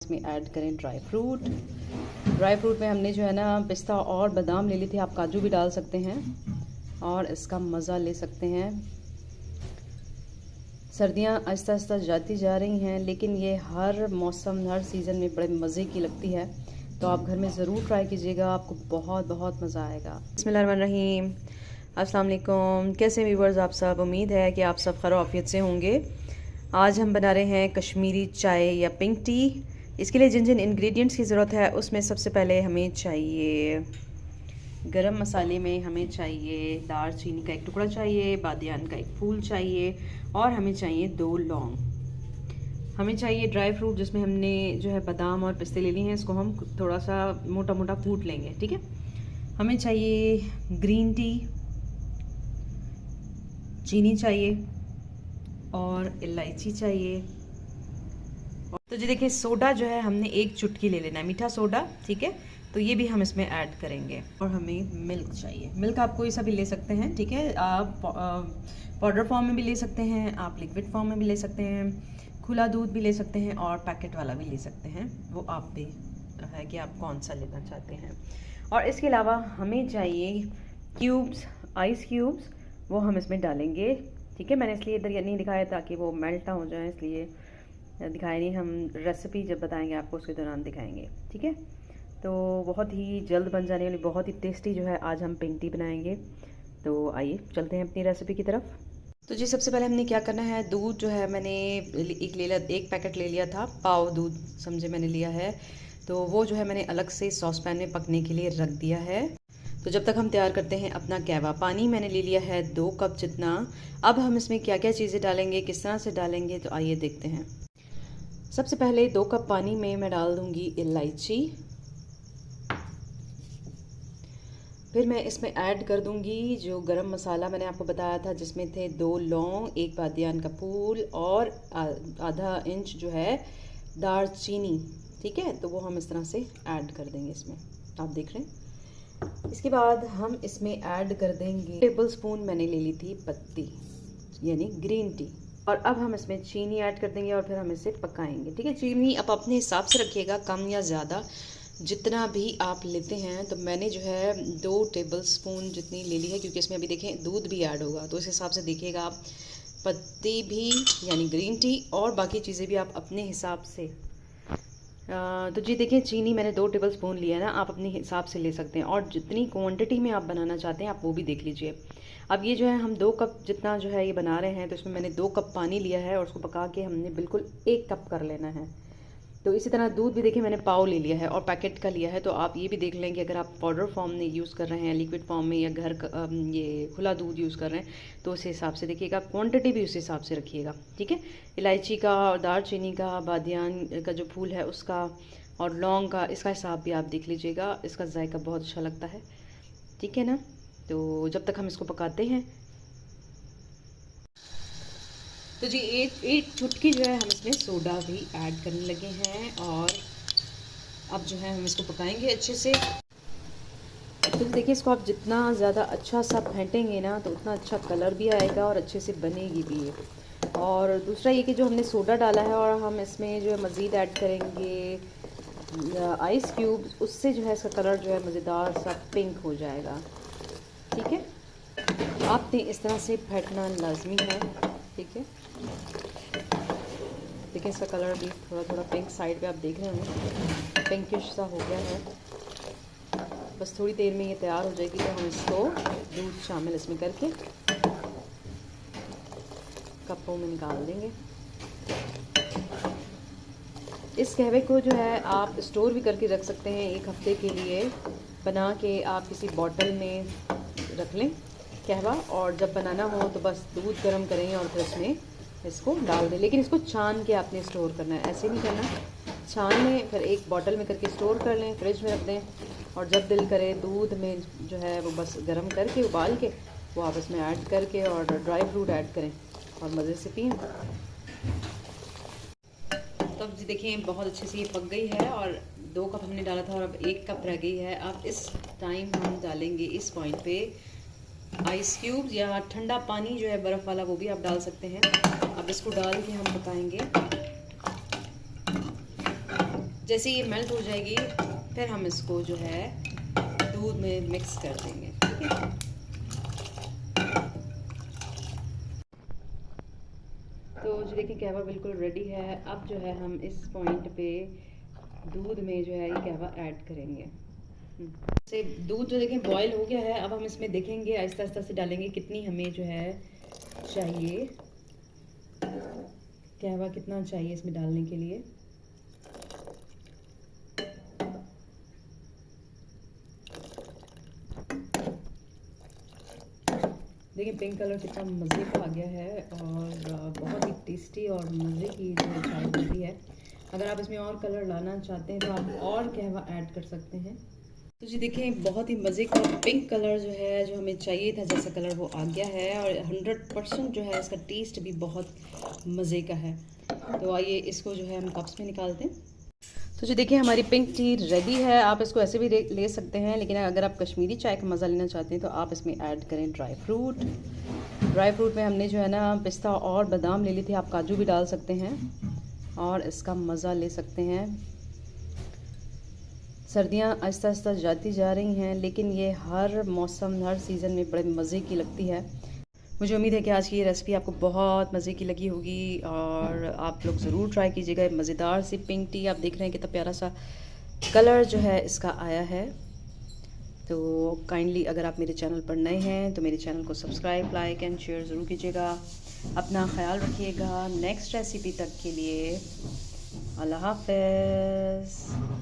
इसमें ऐड करें dry fruit. Dry fruit में हमने जो है ना पिस्ता और बादाम ले ली थी, आप काजू भी डाल सकते हैं और इसका मज़ा ले सकते हैं। सर्दियाँ आहिस्ता आहिस्ता जाती जा रही हैं, लेकिन ये हर मौसम हर सीज़न में बड़े मज़े की लगती है, तो आप घर में ज़रूर ट्राई कीजिएगा, आपको बहुत बहुत मज़ा आएगा। बिस्मिल्लाहिर्रहमानिर्रहीम, अस्सलाम वालेकुम। कैसे व्यूअर्स आप सब, उम्मीद है कि आप सब खैर आफियत से होंगे। आज हम बना रहे हैं कश्मीरी चाय या पिंक टी। इसके लिए जिन जिन इंग्रेडिएंट्स की ज़रूरत है उसमें सबसे पहले हमें चाहिए गरम मसाले में हमें चाहिए दालचीनी का एक टुकड़ा चाहिए, बादियान का एक फूल चाहिए और हमें चाहिए 2 लौंग। हमें चाहिए ड्राई फ्रूट जिसमें हमने जो है बादाम और पिस्ते ले लिए हैं, इसको हम थोड़ा सा मोटा मोटा कूट लेंगे, ठीक है। हमें चाहिए ग्रीन टी, चीनी चाहिए और इलायची चाहिए। तो जी देखिए, सोडा जो है हमने 1 चुटकी ले लेना है, मीठा सोडा, ठीक है। तो ये भी हम इसमें ऐड करेंगे। और हमें मिल्क चाहिए। मिल्क आप कोई सा भी ले सकते हैं, ठीक है। आप पाउडर फॉर्म में भी ले सकते हैं, आप लिक्विड फॉर्म में भी ले सकते हैं, खुला दूध भी ले सकते हैं और पैकेट वाला भी ले सकते हैं, वो आप पे है कि आप कौन सा लेना चाहते हैं। और इसके अलावा हमें चाहिए क्यूब्स, आइस क्यूब्स, वो हम इसमें डालेंगे, ठीक है। मैंने इसलिए इधर ये नहीं दिखाया ताकि वो मेल्ट ना हो जाए, इसलिए दिखाया नहीं। हम रेसिपी जब बताएंगे आपको उसके दौरान दिखाएंगे, ठीक है। तो बहुत ही जल्द बन जाने वाली बहुत ही टेस्टी जो है आज हम पिंक टी बनाएंगे। तो आइए चलते हैं अपनी रेसिपी की तरफ। तो जी सबसे पहले हमने क्या करना है, दूध जो है मैंने एक पैकेट ले लिया था, पाव दूध समझे मैंने लिया है। तो वो जो है मैंने अलग से सॉस पैन में पकने के लिए रख दिया है। तो जब तक हम तैयार करते हैं अपना कहवा। पानी मैंने ले लिया है 2 कप जितना। अब हम इसमें क्या क्या चीज़ें डालेंगे, किस तरह से डालेंगे, तो आइए देखते हैं। सबसे पहले 2 कप पानी में मैं डाल दूंगी इलायची। फिर मैं इसमें ऐड कर दूंगी जो गरम मसाला मैंने आपको बताया था, जिसमें थे 2 लौंग, 1 बादियान का फूल और आधा इंच जो है दालचीनी, ठीक है। तो वो हम इस तरह से ऐड कर देंगे इसमें, आप देख रहे हैं। इसके बाद हम इसमें ऐड कर देंगे 1 टेबल स्पून मैंने ले ली थी पत्ती यानी ग्रीन टी। और अब हम इसमें चीनी ऐड कर देंगे और फिर हम इसे पकाएंगे, ठीक है। चीनी आप अपने हिसाब से रखिएगा, कम या ज़्यादा जितना भी आप लेते हैं। तो मैंने जो है 2 टेबल स्पून जितनी ले ली है, क्योंकि इसमें अभी देखें दूध भी ऐड होगा, तो इस हिसाब से देखिएगा आप। पत्ती भी यानी ग्रीन टी और बाकी चीज़ें भी आप अपने हिसाब से। तो जी देखिए, चीनी मैंने 2 टेबल स्पून लिया है ना, आप अपने हिसाब से ले सकते हैं और जितनी क्वांटिटी में आप बनाना चाहते हैं आप वो भी देख लीजिए। अब ये जो है हम 2 कप जितना जो है ये बना रहे हैं, तो इसमें मैंने 2 कप पानी लिया है और उसको पका के हमने बिल्कुल 1 कप कर लेना है। तो इसी तरह दूध भी देखिए मैंने पाव ले लिया है और पैकेट का लिया है। तो आप ये भी देख लें कि अगर आप पाउडर फॉर्म में यूज़ कर रहे हैं, लिक्विड फॉर्म में, या घर का ये खुला दूध यूज़ कर रहे हैं, तो उस हिसाब से देखिएगा, क्वांटिटी भी उस हिसाब से रखिएगा, ठीक है। इलायची का और दालचीनी का, बादियान का जो फूल है उसका और लौंग का, इसका हिसाब भी आप देख लीजिएगा। इसका जायका बहुत अच्छा लगता है, ठीक है ना। तो जब तक हम इसको पकाते हैं, तो जी एक चुटकी जो है हम इसमें सोडा भी ऐड करने लगे हैं और अब जो है हम इसको पकाएंगे अच्छे से। तो देखिए, इसको आप जितना ज़्यादा अच्छा सा फेंटेंगे ना, तो उतना अच्छा कलर भी आएगा और अच्छे से बनेगी भी ये। और दूसरा ये कि जो हमने सोडा डाला है और हम इसमें जो है मज़ीद ऐड करेंगे आइस क्यूब, उससे जो है इसका कलर जो है मज़ेदार सा पिंक हो जाएगा, ठीक है। आपने इस तरह से फेंटना लाजमी है, ठीक है। देखिए इसका कलर भी थोड़ा थोड़ा पिंक, साइड पे आप देख रहे होंगे पिंकिश सा हो गया है। बस थोड़ी देर में ये तैयार हो जाएगी, तो हम इसको दूध शामिल इसमें करके कपों में निकाल देंगे। इस कहवे को जो है आप स्टोर भी करके रख सकते हैं, 1 हफ्ते के लिए बना के आप किसी बॉटल में रख लें कहवा, और जब बनाना हो तो बस दूध गर्म करें और फिर इसमें इसको डाल दें। लेकिन इसको छान के आपने स्टोर करना है, ऐसे नहीं करना, छान लें फिर एक बॉटल में करके स्टोर कर लें, फ्रिज में रख दें। और जब दिल करे दूध में जो है वो बस गर्म करके उबाल के वो आप इसमें ऐड करके और ड्राई फ्रूट ऐड करें और मज़े से पिएं। तो अब देखिए बहुत अच्छे से ये पक गई है और 2 कप हमने डाला था और अब 1 कप रह गई है। अब इस टाइम हम डालेंगे इस पॉइंट पे आइस क्यूब्स या ठंडा पानी जो है बर्फ़ वाला, वो भी आप डाल सकते हैं। अब इसको डाल के हम पकाएंगे जैसे ये मेल्ट हो जाएगी फिर हम इसको जो है दूध में मिक्स कर देंगे, ठीक है। तो जो देखिए कहवा बिल्कुल रेडी है। अब जो है हम इस पॉइंट पे दूध में जो है ये कहवा ऐड करेंगे। से दूध जो देखें बॉयल हो गया है। अब हम इसमें देखेंगे आहिस्ता आहिस्ता से डालेंगे कितनी हमें जो है चाहिए, कहवा कितना चाहिए इसमें डालने के लिए। देखिए पिंक कलर कितना मज़े का आ गया है और बहुत ही टेस्टी और मज़े की जो है चाय बनती है। अगर आप इसमें और कलर लाना चाहते हैं तो आप और कहवा ऐड कर सकते हैं। तो जी देखें बहुत ही मज़े का पिंक कलर जो है जो हमें चाहिए था जैसा कलर वो आ गया है और 100% जो है इसका टेस्ट भी बहुत मज़े का है। तो आइए इसको जो है हम कप्स में निकालते हैं। तो जी देखिए हमारी पिंक टी रेडी है। आप इसको ऐसे भी ले सकते हैं, लेकिन अगर आप कश्मीरी चाय का मज़ा लेना चाहते हैं तो आप इसमें ऐड करें ड्राई फ्रूट। ड्राई फ्रूट में हमने जो है ना पिस्ता और बादाम ले ली थी, आप काजू भी डाल सकते हैं और इसका मज़ा ले सकते हैं। सर्दियाँ आहिस्ता आहिस्ता जाती जा रही हैं, लेकिन ये हर मौसम हर सीज़न में बड़े मज़े की लगती है। मुझे उम्मीद है कि आज की ये रेसिपी आपको बहुत मज़े की लगी होगी और आप लोग ज़रूर ट्राई कीजिएगा। मज़ेदार सी पिंक टी आप देख रहे हैं कितना प्यारा सा कलर जो है इसका आया है। तो काइंडली अगर आप मेरे चैनल पर नए हैं तो मेरे चैनल को सब्सक्राइब, लाइक एंड शेयर ज़रूर कीजिएगा। अपना ख्याल रखिएगा। नेक्स्ट रेसिपी तक के लिए अल्लाह हाफ़िज़।